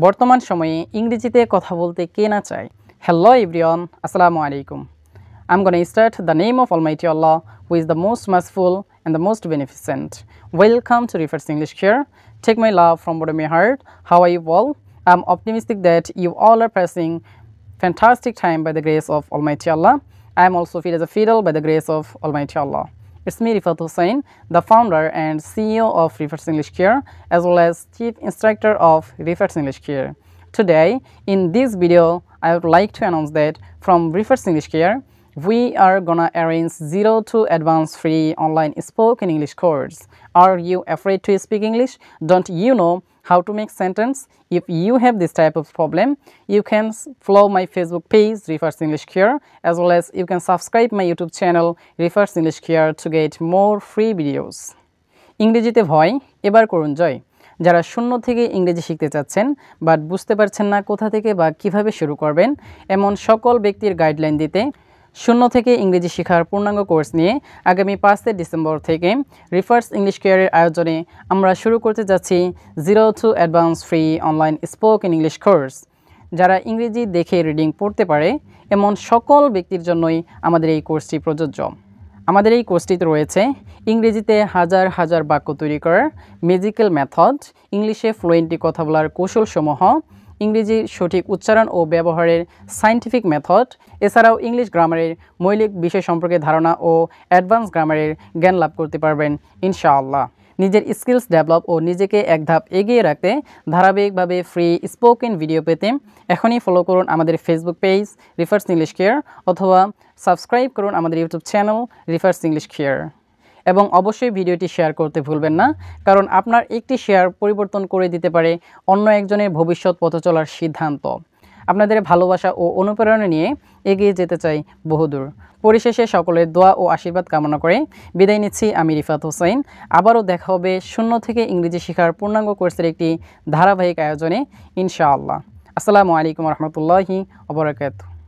বর্তমান সময়ে ইংরেজিতে কথা বলতে কে না চায়? Hello everyone, Assalamu alaikum. I'm gonna start the name of Almighty Allah, who is the most merciful and the most beneficent. Welcome to Refers English here. Take my love from bottom of my heart. How are you all? I'm optimistic that you all are passing fantastic time by the grace of Almighty Allah. I am also fit as a fiddle by the grace of Almighty Allah. It's me, Rifat Hussain, the founder and CEO of Refers English Care, as well as Chief Instructor of Refers English Care. Today, in this video, I would like to announce that from Refers English Care, we are gonna arrange 0 to advanced free online spoken English course. Are you afraid to speak English? Don't you know how to make sentence? If you have this type of problem, you can follow my Facebook page Refers English Care, as well as you can subscribe my YouTube channel Refers English Care to get more free videos. ইংরেজিতে ভয় এবার করুন জয়। যারা শূন্য থেকে ইংরেজি শিখতে চাচ্ছেন বাট বুঝতে পারছেন না কোথা থেকে বা কিভাবে শুরু করবেন, এমন সকল ব্যক্তির গাইডলাইন দিতে শূন্য থেকে ইংরেজি শেখার পূর্ণাঙ্গ কোর্স নিয়ে আগামী 5 ডিসেম্বর থেকে রিফার্স ইংলিশ কেয়ারের আয়োজনে আমরা শুরু করতে যাচ্ছি 0 to advance free online spoken English course. যারা ইংরেজি দেখে রিডিং পড়তে পারে এমন সকল ব্যক্তির জন্যই আমাদের এই কোর্সটি প্রযোজ্য। আমাদের এই কোর্সটিতে রয়েছে ইংরেজিতে হাজার হাজার বাক্য তৈরি করার ম্যাজিক্যাল মেথড, ইংলিশে ফ্লুয়েন্টলি কথা বলার কৌশলসমূহ, ইংরেজির সঠিক উচ্চারণ ও ব্যবহারের সায়েন্টিফিক মেথড, এছাড়াও ইংলিশ গ্রামারের মৌলিক বিষয় সম্পর্কে ধারণা ও অ্যাডভান্স গ্রামারের জ্ঞান লাভ করতে পারবেন ইনশাআল্লাহ। নিজের স্কিলস ডেভেলপ ও নিজেকে এক ধাপ এগিয়ে রাখতে ধারাবাহিকভাবে ফ্রি স্পোকেন ভিডিও পেতে এখনই ফলো করুন আমাদের ফেসবুক পেজ রিফার্স ইংলিশ কেয়ার অথবা সাবস্ক্রাইব করুন আমাদের ইউটিউব চ্যানেল রিফার্স ইংলিশ কেয়ার। এবং অবশ্যই ভিডিওটি শেয়ার করতে ভুলবেন না, কারণ আপনার একটি শেয়ার পরিবর্তন করে দিতে পারে অন্য একজনের ভবিষ্যৎ পথ চলার সিদ্ধান্ত। আপনাদের ভালোবাসা ও অনুপ্রেরণা নিয়ে এগিয়ে যেতে চাই বহুদূর। পরিশেষে সকলের দোয়া ও আশীর্বাদ কামনা করে বিদায় নিচ্ছি আমি রিফাত হোসেন। আবারও দেখা হবে শূন্য থেকে ইংরেজি শেখার পূর্ণাঙ্গ কোর্সের একটি ধারাবাহিক আয়োজনে ইনশাআল্লাহ। আসসালামু আলাইকুম রহমতুল্লাহি ওয়া বারাকাতুহু।